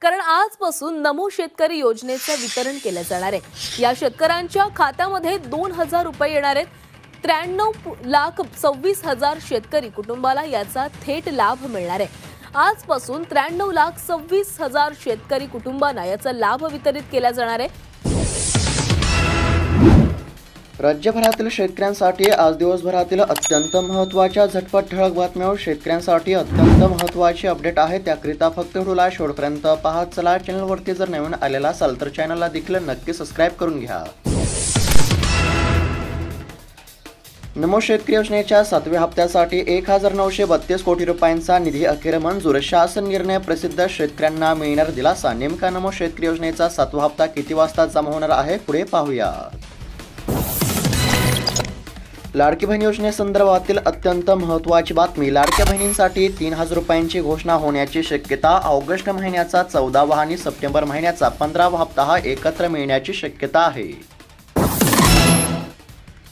कारण आजपासून नमो शेतकरी योजनेचं वितरण केलं जाणार आहे। या शेतकऱ्यांच्या खात्यामध्ये 2000 रुपये येणार आहेत। 93,26,000 शेतकरी कुटुंबाला याचा थेट लाभ मिळणार आहे। आजपासून 93,26,000 शेतकरी कुटुंबांना याचा लाभ वितरित केला जाणार आहे। राज्यभरातील शेतकऱ्यांसाठी आज दिवसभरातील अत्यंत महत्त्वाच्या झटपट ठळक बातम्या शेतकऱ्यांसाठी अत्यंत महत्त्वाची अपडेट आहे। त्याकरिता फक्त व्हिडिओला शेवटपर्यंत पहा। चला, चॅनलवरती जर नवीन आलेला असाल तर चॅनलला देखील नक्की सबस्क्राइब करून घ्या। नमो शेतकरी योजनेच्या 7व्या हप्त्यासाठी 1932 कोटी रुपयांचा निधी अखेर मंजूर। शासन निर्णय प्रसिद्ध, शेतकऱ्यांना मिळणार दिलासा। नेमका नमो शेतकरी योजनेचा 7वा हप्ता किती वाजता जमा होणार आहे, पुढे पाहूया। लाडकी बहीण योजनेसंदर्भातील अत्यंत महत्त्वाची बातमी। लाडक्या बहिणींसाठी 3000 रुपयांची घोषणा होण्याची शक्यता। ऑगस्ट महिन्याचा 14वा आणि सप्टेंबर महिन्याचा 15वा हप्ता हा एकत्र मिळण्याची शक्यता आहे।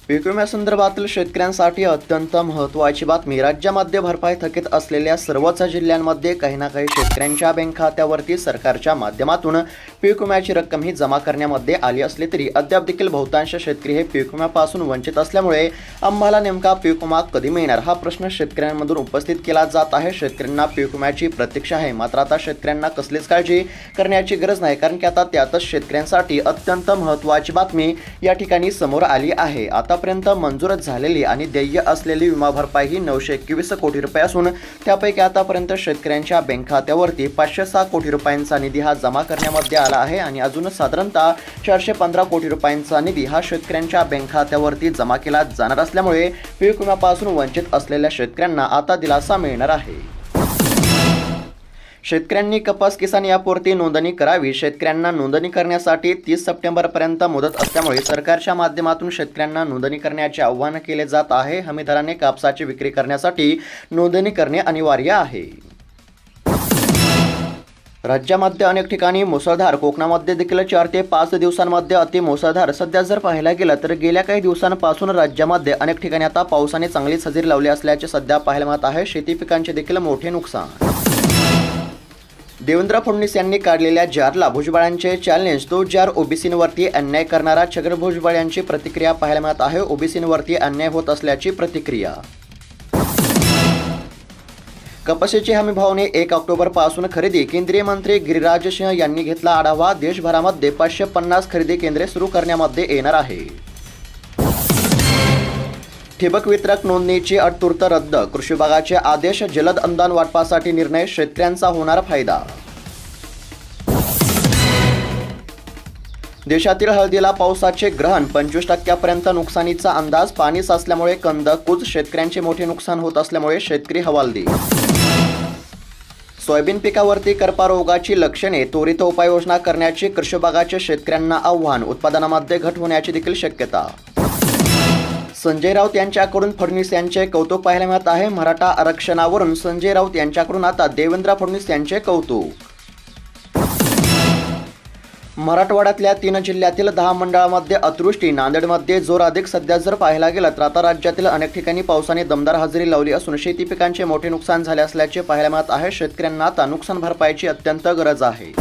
पीक विम्यासंदर्भातील शेतकऱ्यांसाठी अत्यंत महत्त्वाची बातमी। राज्यामध्ये भरपाई थकीत असलेल्या सर्वच जिल्ह्यांमध्ये काही ना काही शेतकऱ्यांच्या बँक खात्यावरती सरकारच्या माध्यमातून पीक विम्याची रक्कम ही जमा करण्यामध्ये आली असली तरी अद्याप देखील बहुतांश शेतकरी हे पीक विम्यापासून वंचित असल्यामुळे आम्हाला नेमका पीक विमा कधी मिळणार हा प्रश्न शेतकऱ्यांमधून उपस्थित केला जात आहे। शेतकऱ्यांना पीक विम्याची प्रतीक्षा आहे, मात्र आता शेतकऱ्यांना कसलीच काळजी करण्याची गरज नाही, कारण की आता त्यातच शेतकऱ्यांसाठी अत्यंत महत्त्वाची बातमी या ठिकाणी समोर आली आहे। आतापर्यंत मंजूर झालेली आणि देय असलेली विमा भरपाई ही 921 कोटी रुपये असून त्यापैकी आतापर्यंत शेतकऱ्यांच्या बँक खात्यावरती 506 कोटी रुपयांचा निधी हा जमा करण्यामध्ये आला आहे आणि अजून साधारणतः 415 कोटी रुपयांचा निधी हा शेतकऱ्यांच्या बँक खात्यावरती जमा केला जाणार असल्यामुळे पीक विम्यापासून वंचित असलेल्या शेतकऱ्यांना आता दिलासा मिळणार आहे। शेतकऱ्यांनी कपास किसान ॲपवरती नोंदणी करावी। शेतकऱ्यांना नोंदणी करण्यासाठी 30 सप्टेंबरपर्यंत मुदत असल्यामुळे सरकारच्या माध्यमातून शेतकऱ्यांना नोंदणी करण्याचे आवाहन केले जात आहे। हमीदराने कापसाची विक्री करण्यासाठी नोंदणी करणे अनिवार्य आहे। राज्यामध्ये अनेक ठिकाणी मुसळधार, कोकणामध्ये देखील 4 ते 5 दिवसांमध्ये अति मुसळधार। सध्या जर पाहायला गेलं तर गेल्या काही दिवसांपासून राज्यामध्ये अनेक ठिकाणी आता पावसाने चांगलीच हजेरी लावली असल्याचे सध्या पाहायला मिळत आहे। शेती पिकांचे देखील मोठे नुकसान। देवेंद्र फडणवीस यांनी काढलेल्या जारला भुजबळांचे चॅलेंज। तो जार ओबीसींवरती अन्याय करणारा छगन भुजबळ यांची प्रतिक्रिया पाहायला मिळत आहे। ओबीसींवरती अन्याय होत असल्याची प्रतिक्रिया। कपाशीची हमी भावाने 1 ऑक्टोबर पासून खरेदी। केंद्रीय मंत्री गिरिराज सिंह यांनी घेतला आढावा। देशभरामध्ये 550 खरेदी केंद्रे सुरू करण्यामध्ये येणार आहे। ठिबक वितरक नोंदणीची अट तूर्त रद्द। कृषी विभागाचे आदेश। जलद अनुदान वाटपासाठी निर्णय। शेतकऱ्यांचा होणार फायदा। देशातील हळदीला पावसाचे ग्रहण। 25% नुकसानीचा अंदाज। पाणी साचल्यामुळे कंद कूज। शेतकऱ्यांचे मोठे नुकसान होत असल्यामुळे शेतकरी हवालदिल। सोयाबीन पिकावरती करपा रोगाची लक्षणे। त्वरित उपाययोजना करण्याचे कृषी विभागाचे शेतकऱ्यांना आव्हान। उत्पादनामध्ये घट होण्याची देखील शक्यता। संजय राऊत यांच्याकडून फडणवीस यांचे कौतुक पाहायला मिळत आहे। मराठा आरक्षणावरून संजय राऊत यांच्याकडून आता देवेंद्र फडणवीस यांचे कौतुक। मराठवाड्यातल्या 3 जिल्ह्यातील 10 मंडळामध्ये अतिवृष्टी। नांदेडमध्ये जोर अधिक। सध्या जर पाहायला गेलं तर आता राज्यातील अनेक ठिकाणी पावसाने दमदार हजेरी लावली असून शेती पिकांचे मोठे नुकसान झाले असल्याचे पाहायला मिळत आहे। शेतकऱ्यांना आता नुकसान भरपाईची अत्यंत गरज आहे।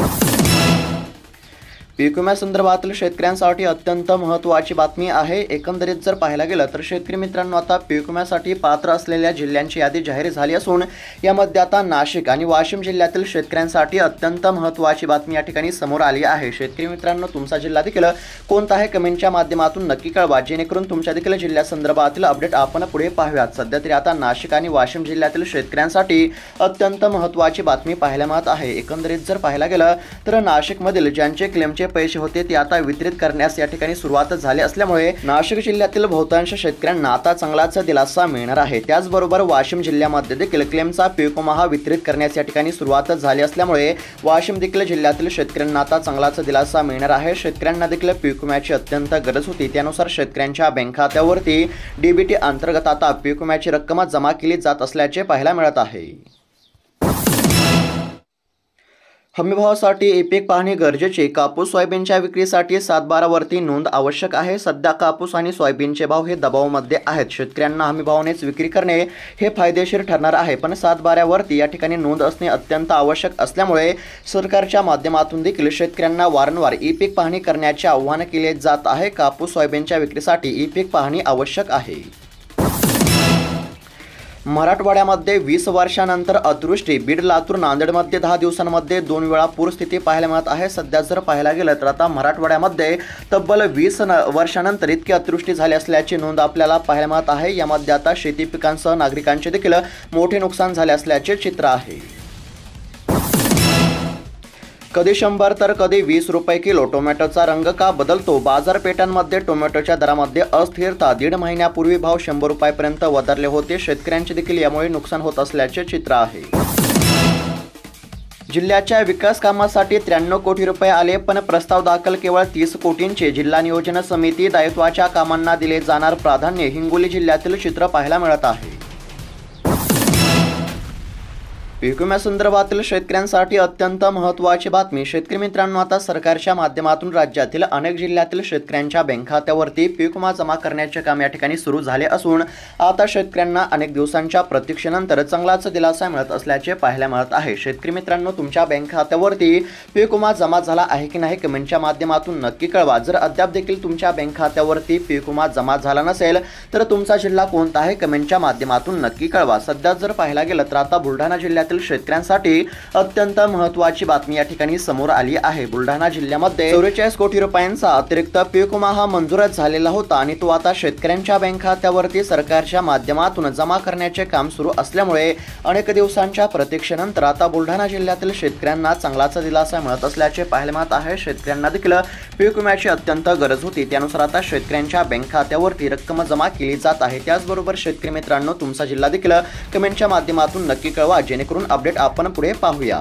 पीक विम्यासंदर्भातील शेतकऱ्यांसाठी अत्यंत महत्त्वाची बातमी आहे। एकंदरीत जर पाहायला गेलं तर शेतकरी मित्रांनो, आता पीक विम्यासाठी पात्र असलेल्या जिल्ह्यांची यादी जाहीर झाली असून यामध्ये आता नाशिक आणि वाशिम जिल्ह्यातील शेतकऱ्यांसाठी अत्यंत महत्त्वाची बातमी या ठिकाणी समोर आली आहे। शेतकरी मित्रांनो, तुमचा जिल्हा देखील कोणता आहे कमेंटच्या माध्यमातून नक्की कळवा, जेणेकरून तुमच्या देखील जिल्ह्यासंदर्भातील अपडेट आपण पुढे पाहूयात। सध्या तरी आता नाशिक आणि वाशिम जिल्ह्यातील शेतकऱ्यांसाठी अत्यंत महत्त्वाची बातमी पाहायला मिळत आहे। एकंदरीत जर पाहायला गेलं तर नाशिकमधील ज्यांचे क्लेमचे पैसे होते ते आता वितरित करण्यास या ठिकाणी सुरुवात झाली असल्यामुळे नाशिक जिल्ह्यातील बहुतांश शेतकऱ्यांना आता चांगलाच दिलासा मिळणार आहे। त्याचबरोबर वाशिम जिल्ह्यामध्ये देखील क्लेमचा पीक विमा हा वितरित करण्यास या ठिकाणी सुरुवात झाली असल्यामुळे वाशिम देखील जिल्ह्यातील शेतकऱ्यांना आता चांगलाच दिलासा मिळणार आहे। शेतकऱ्यांना देखील पीक विम्याची अत्यंत गरज होती, त्यानुसार शेतकऱ्यांच्या बँक खात्यावरती डीबीटी अंतर्गत आता पीक विम्याची रक्कम जमा केली जात असल्याचे पाहायला मिळत आहे। हमीभावासाठी ई-पीक पाहणी गरजेची. कापूस सोयाबीनच्या विक्रीसाठी 7/12 वरती नोंद आवश्यक आहे. सध्या कापूस आणि सोयाबीनचे भाव हे दबावामध्ये आहेत. शेतकऱ्यांना हमीभावानेच विक्री करणे हे फायदेशीर ठरणार आहे, पण 7/12 वरती या ठिकाणी नोंद असणे अत्यंत आवश्यक असल्यामुळे सरकारच्या माध्यमातून देखील शेतकऱ्यांना वारंवार ई-पीक पाहणी करण्याचे आवाहन केले जात आहे. कापूस सोयाबीनच्या विक्रीसाठी ई-पीक पाहणी आवश्यक आहे. मराठवाड्यामध्ये 20 वर्षानंतर अतिवृष्टी. बीड, लातूर, नांदेडमध्ये 10 दिवसांमध्ये 2 वेळा पूरस्थिती पाहायला मिळत आहे. सध्या जर पाहायला गेलं तर आता मराठवाड्यामध्ये तब्बल 20 वर्षानंतर इतकी अतिवृष्टी झाली असल्याची नोंद आपल्याला पाहायला मिळत आहे. यामध्ये आता शेती पिकांसह नागरिकांचे देखील मोठे नुकसान झाले असल्याचे चित्र आहे. कधी 100 तर कधी 20 रुपये किलो. टोमॅटोचा रंग का बदलतो? बाजारपेठांमध्ये टोमॅटोच्या दरामध्ये अस्थिरता. 1.5 महिन्यापूर्वी भाव 100 रुपयापर्यंत वधारले होते. शेतकऱ्यांचे देखील यामुळे नुकसान होत असल्याचे चित्र आहे. जिल्ह्याच्या विकास कामासाठी 93 कोटी रुपये आले, पण प्रस्ताव दाखल केवळ 30 कोटींचे. जिल्हा नियोजन समिती दायित्वाच्या कामांना दिले जाणार प्राधान्य. हिंगोली जिल्ह्यातील चित्र पाहायला मिळत आहे. पीक विम्यासंदर्भातील शेतकऱ्यांसाठी अत्यंत महत्त्वाची बातमी. शेतकरी मित्रांनो, आता सरकारच्या माध्यमातून राज्यातील अनेक जिल्ह्यातील शेतकऱ्यांच्या बँक खात्यावरती पीक विमा जमा करण्याचे काम या ठिकाणी सुरू झाले असून आता शेतकऱ्यांना अनेक दिवसांच्या प्रतीक्षेनंतर चांगलाच दिलासा मिळत असल्याचे पाहायला मिळत आहे. शेतकरी मित्रांनो, तुमच्या बँक खात्यावरती पीक विमा जमा झाला आहे की नाही कमेंटच्या माध्यमातून नक्की कळवा. जर अद्याप देखील तुमच्या बँक खात्यावरती पीक विमा जमा झाला नसेल तर तुमचा जिल्हा कोणता आहे कमेंटच्या माध्यमातून नक्की कळवा. सध्या जर पाहायला गेलं तर आता बुलढाणा जिल्ह्यातील शेतकऱ्यांसाठी अत्यंत महत्त्वाची बातमी या ठिकाणी समोर आली आहे. बुलढाणा जिल्ह्यामध्ये 44 कोटी रुपयांचा अतिरिक्त पीक विमा हा मंजूरच झालेला होता आणि तो आता शेतकऱ्यांच्या बँक खात्यावरती सरकारच्या माध्यमातून जमा करण्याचे काम सुरू असल्यामुळे अनेक दिवसांच्या प्रतीक्षेनंतर आता बुलढाणा जिल्ह्यातील शेतकऱ्यांना चांगलाच दिलासा मिळत असल्याचे पाहायला मिळत आहे. शेतकऱ्यांना देखील पीक विम्याची अत्यंत गरज होती. त्यानुसार आता शेतकऱ्यांच्या बँक खात्यावरती रक्कम जमा केली जात आहे. त्याचबरोबर शेतकरी मित्रांनो, तुमचा जिल्हा देखील कमेंटच्या माध्यमातून नक्की कळवा, जेणेकरून अपडेट आपण पुढे पाहूया.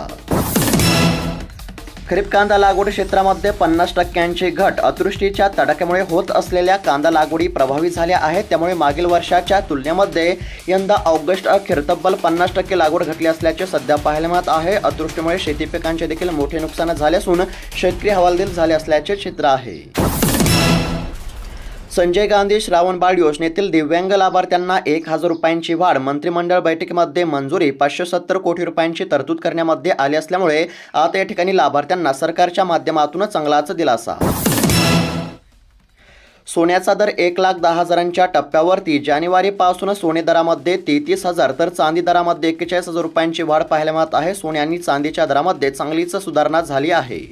खरीप कांदा लागवड क्षेत्रामध्ये 50% घट. अतिवृष्टीच्या तडाख्यामुळे होत असलेल्या कांदा लागवडी प्रभावित झाल्या आहेत. त्यामुळे मागील वर्षाच्या तुलनेमध्ये यंदा ऑगस्ट अखेर तब्बल 50% लागवड घटली असल्याचे सध्या पाहायला मिळत आहे. अतिवृष्टीमुळे शेती पिकांचे देखील मोठे नुकसान झाले असून शेतकरी हवालदिल झाले असल्याचे चित्र आहे. संजय गांधी श्रावणबाळ योजनेतील दिव्यांग लाभार्थ्यांना 1,000 रुपयांची वाढ. मंत्रिमंडळ बैठकीमध्ये मंजुरी. 570 कोटी रुपयांची तरतूद करण्यामध्ये आली असल्यामुळे आता या ठिकाणी लाभार्थ्यांना सरकारच्या माध्यमातून चांगलाच दिलासा. सोन्याचा दर 1,10,000च्या टप्प्यावरती. जानेवारीपासून सोने दरामध्ये 33,000 तर चांदी दरामध्ये 41,000 रुपयांची वाढ पाहायला मिळत आहे. सोने आणि चांदीच्या दरामध्ये चांगलीच सुधारणा झाली आहे.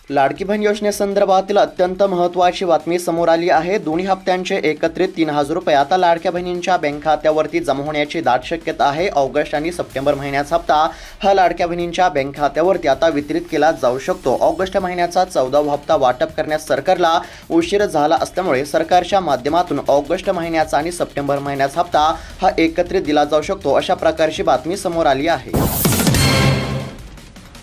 लाडकी बहीण योजनेसंदर्भातील अत्यंत महत्त्वाची बातमी समोर आली आहे. दोन्ही हप्त्यांचे एकत्रित 3,000 रुपये आता लाडक्या बहिणींच्या बँक खात्यावरती जमा होण्याची दाट शक्यता आहे. ऑगस्ट आणि सप्टेंबर महिन्याचा हप्ता हा लाडक्या बहिणींच्या बँक खात्यावरती आता वितरित केला जाऊ शकतो. ऑगस्ट महिन्याचा 14वा हप्ता वाटप करण्यास सरकारला उशीर झाला असल्यामुळे सरकारच्या माध्यमातून ऑगस्ट महिन्याचा आणि सप्टेंबर महिन्याचा हप्ता हा एकत्रित दिला जाऊ शकतो, अशा प्रकारची बातमी समोर आली आहे.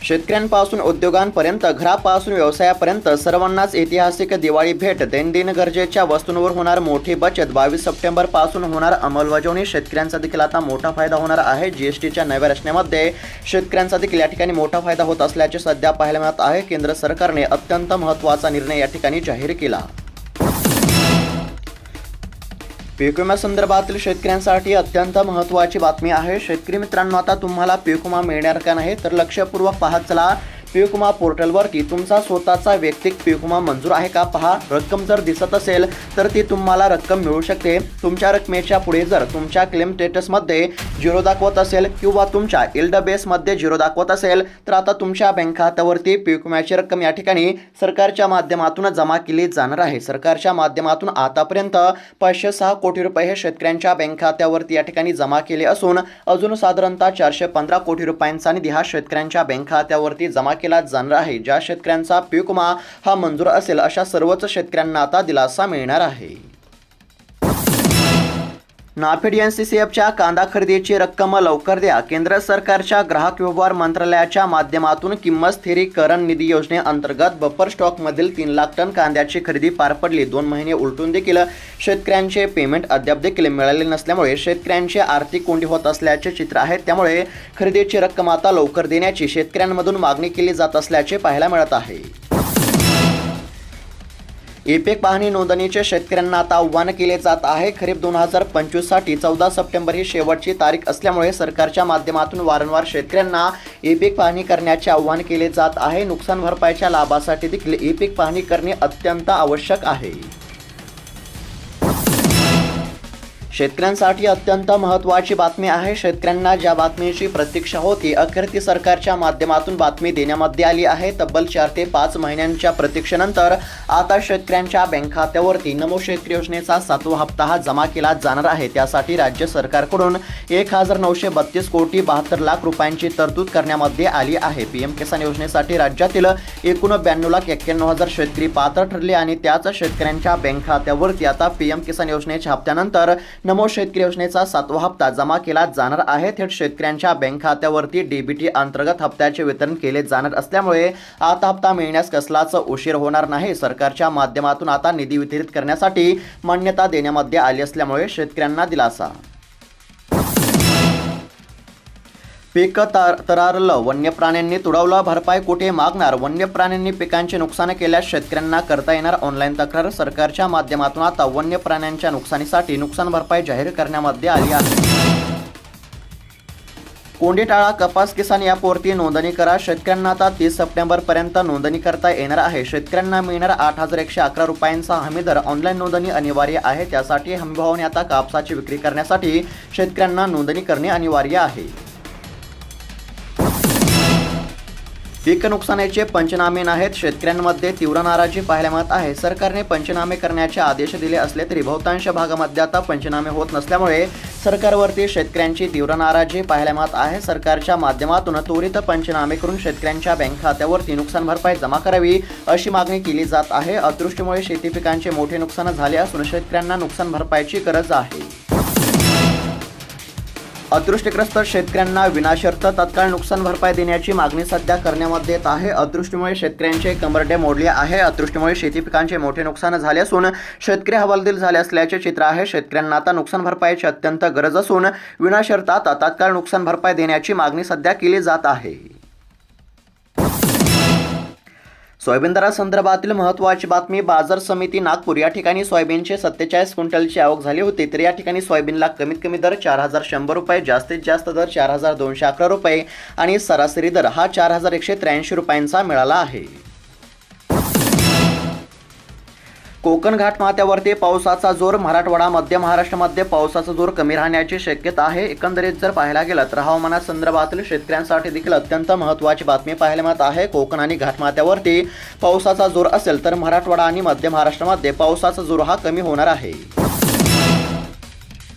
शेतकऱ्यांपासून उद्योगांपर्यंत, घरापासून व्यवसायापर्यंत सर्वांनाच ऐतिहासिक दिवाळी भेट. दैनंदिन गरजेच्या वस्तूंवर होणार मोठी बचत. 22 सप्टेंबर पासून होणार अंमलबजावणी. शेतकऱ्यांचा देखील आता मोठा फायदा होणार आहे. जीएसटीच्या नव्या रचनेमध्ये शेतकऱ्यांचा देखील या ठिकाणी मोठा फायदा होत असल्याचे सध्या पाहायला मिळत आहे. केंद्र सरकारने अत्यंत महत्त्वाचा निर्णय या ठिकाणी जाहीर केला. पीक विम्यासंदर्भातील शेतकऱ्यांसाठी अत्यंत महत्त्वाची बातमी आहे. शेतकरी मित्रांनो, आता तुम्हाला पीक विमा मिळणार का नाही तर लक्षपूर्वक पाहत चला. पीक विमा पोर्टलवरती तुमचा स्वतःचा वैयक्तिक पीक विमा मंजूर आहे का पहा. रक्कम जर दिसत असेल तर ती तुम्हाला रक्कम मिळू शकते. तुमच्या रकमेच्या पुढे जर तुमच्या क्लेम स्टेटसमध्ये 0 दाखवत असेल किंवा तुमच्या इल्ड बेसमध्ये 0 दाखवत असेल तर आता तुमच्या बँक खात्यावरती पीक विम्याची रक्कम या ठिकाणी सरकारच्या माध्यमातून जमा केली जाणार आहे. सरकारच्या माध्यमातून आतापर्यंत 506 कोटी रुपये हे शेतकऱ्यांच्या बँक खात्यावरती या ठिकाणी जमा केले असून अजून साधारणतः 415 कोटी रुपयांचा निधी हा शेतकऱ्यांच्या बँक खात्यावरती जमा केला जाणार आहे. ज्या शेतकऱ्यांचा पीक विमा हा मंजूर असेल अशा सर्वच शेतकऱ्यांना आता दिलासा मिळणार आहे. नाफेड NCCFच्या कांदा खरेदीची रक्कम लवकर द्या. केंद्र सरकारच्या ग्राहक व्यवहार मंत्रालयाच्या माध्यमातून किंमत स्थिरीकरण निधी योजनेअंतर्गत बफर स्टॉकमधील 3 लाख टन कांद्याची खरेदी पार पडली. 2 महिने उलटून देखील शेतकऱ्यांचे पेमेंट अद्याप देखील मिळाले नसल्यामुळे शेतकऱ्यांची आर्थिक कोंडी होत असल्याचे चित्र आहे. त्यामुळे खरेदीची रक्कम आता लवकर देण्याची शेतकऱ्यांमधून मागणी केली जात असल्याचे पाहायला मिळत आहे. ई-पीक पाहणी नोंदणीचे शेतकऱ्यांना आता आव्हान केले जात आहे. खरीप 2025 साठी 14 सप्टेंबर ही शेवटची तारीख असल्यामुळे सरकारच्या माध्यमातून वारंवार शेतकऱ्यांना ई-पीक पाहणी करण्याचे आव्हान केले जात आहे. नुकसान भरपाईच्या लाभासाठी देखील ई-पीक पाहणी करणे अत्यंत आवश्यक आहे. शेतकऱ्यांसाठी अत्यंत महत्त्वाची बातमी आहे. शेतकऱ्यांना ज्या बातमीची प्रतीक्षा होती अखेर ती सरकारच्या माध्यमातून बातमी देण्यामध्ये आली आहे. तब्बल 4 ते 5 महिन्यांच्या प्रतीक्षेनंतर आता शेतकऱ्यांच्या बँक खात्यावरती नमो शेतकरी योजनेचा 7वा हप्ता हा जमा केला जाणार आहे. त्यासाठी राज्य सरकारकडून 1932 कोटी 72 लाख रुपयांची तरतूद करण्यामध्ये आली आहे. PM किसान योजनेसाठी राज्यातील एकूण 92,91,000 शेतकरी पात्र ठरले आणि त्याच शेतकऱ्यांच्या बँक खात्यावरती आता PM किसान योजनेच्या हप्त्यानंतर नमो शेतकरी योजनेचा 7वा हप्ता जमा केला जाणार आहे. थेट शेतकऱ्यांच्या बँक खात्यावरती DBT अंतर्गत हप्त्याचे वितरण केले जाणार असल्यामुळे आता हप्ता मिळण्यास कसलाच उशीर होणार नाही. सरकारच्या माध्यमातून आता निधी वितरित करण्यासाठी मान्यता देण्यामध्ये आली असल्यामुळे शेतकऱ्यांना दिलासा. पीक तरारलं, वन्य प्राण्यांनी तुडवलं, भरपाई कुठे मागणार? वन्य प्राण्यांनी पिकांचे नुकसान केल्यास शेतकऱ्यांना करता येणार ऑनलाईन तक्रार. सरकारच्या माध्यमातून आता वन्य प्राण्यांच्या नुकसानीसाठी नुकसान भरपाई जाहीर करण्यामध्ये आली आहे. कोंडी टाळा कपास किसान ॲपवरती नोंदणी करा. शेतकऱ्यांना आता 30 सप्टेंबरपर्यंत नोंदणी करता येणार आहे. शेतकऱ्यांना मिळणार 8,111 रुपयांचा हमीदर. ऑनलाईन नोंदणी अनिवार्य आहे. त्यासाठी हमीभावाने आता कापसाची विक्री करण्यासाठी शेतकऱ्यांना नोंदणी करणे अनिवार्य आहे. पीक नुकसानीचे पंचनामे नाहीत, शेतकऱ्यांमध्ये तीव्र नाराजी पाहायला मिळत आहे. सरकारने पंचनामे करण्याचे आदेश दिले असले तरी बहुतांश भागामध्ये आता पंचनामे होत नसल्यामुळे सरकारवरती शेतकऱ्यांची तीव्र नाराजी पाहायला मिळत आहे. सरकारच्या माध्यमातून त्वरित पंचनामे करून शेतकऱ्यांच्या बँक खात्यावरती नुकसान भरपाई जमा करावी अशी मागणी केली जात आहे. अतिवृष्टीमुळे शेती पिकांचे मोठे नुकसान झाले असून शेतकऱ्यांना नुकसान भरपाईची गरज आहे. अतिवृष्टीग्रस्त शेतकऱ्यांना विनाशर्त तत्काळ नुकसान भरपाई देण्याची मागणी सध्या करण्यामध्ये येत आहे. अतिवृष्टीमुळे शेतकऱ्यांचे कंबरडे मोडले आहे. अतिवृष्टीमुळे शेती पिकांचे मोठे नुकसान झाले असून शेतकरी हवालदिल झाले असल्याचे चित्र आहे. शेतकऱ्यांना आता नुकसान भरपाईची अत्यंत गरज असून विनाशर्त आता तात्काळ नुकसान भरपाई देण्याची मागणी सध्या केली जात आहे. सोयाबीन दरासंदर्भातील महत्त्वाची बातमी. बाजार समिती नागपूर या ठिकाणी सोयाबीनचे 47 क्विंटलची आवक झाली होती. तर या ठिकाणी सोयाबीनला कमीत कमी दर 4,100 रुपये, जास्तीत जास्त दर 4,211 रुपये आणि सरासरी दर हा 4,183 रुपयांचा मिळाला आहे. कोकण घाटमाथ्यावरती पावसाचा जोर. मराठवाडा मध्य महाराष्ट्रामध्ये पावसाचा जोर कमी राहण्याची शक्यता आहे. एकंदरीत जर पाहायला गेलं तर हवामानासंदर्भातील शेतकऱ्यांसाठी देखील अत्यंत महत्त्वाची बातमी पाहायला मिळत आहे. कोकण आणि घाटमाथ्यावरती पावसाचा जोर असेल तर मराठवाडा आणि मध्य महाराष्ट्रामध्ये पावसाचा जोर हा कमी होणार आहे.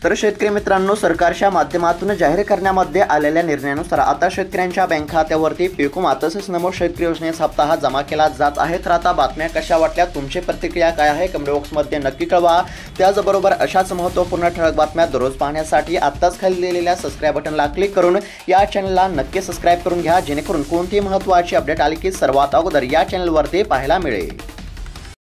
तर शेतकरी मित्रांनो, सरकारच्या माध्यमातून जाहीर करण्यामध्ये आलेल्या निर्णयानुसार आता शेतकऱ्यांच्या बँक खात्यावरती पीक विमा तसेच नमो शेतकरी योजनेचा हप्ता हा जमा केला जात आहे. तर आता बातम्या कशा वाटल्या, तुमची प्रतिक्रिया काय आहे कमेंट बॉक्समध्ये नक्की कळवा. त्याचबरोबर अशाच महत्त्वपूर्ण ठळक बातम्या दररोज पाहण्यासाठी आत्ताच खाली दिलेल्या सबस्क्राईब बटनला क्लिक करून या चॅनलला नक्की सबस्क्राईब करून घ्या, जेणेकरून कोणतीही महत्त्वाची अपडेट आली की सर्वात अगोदर या चॅनलवरती पाहायला मिळेल.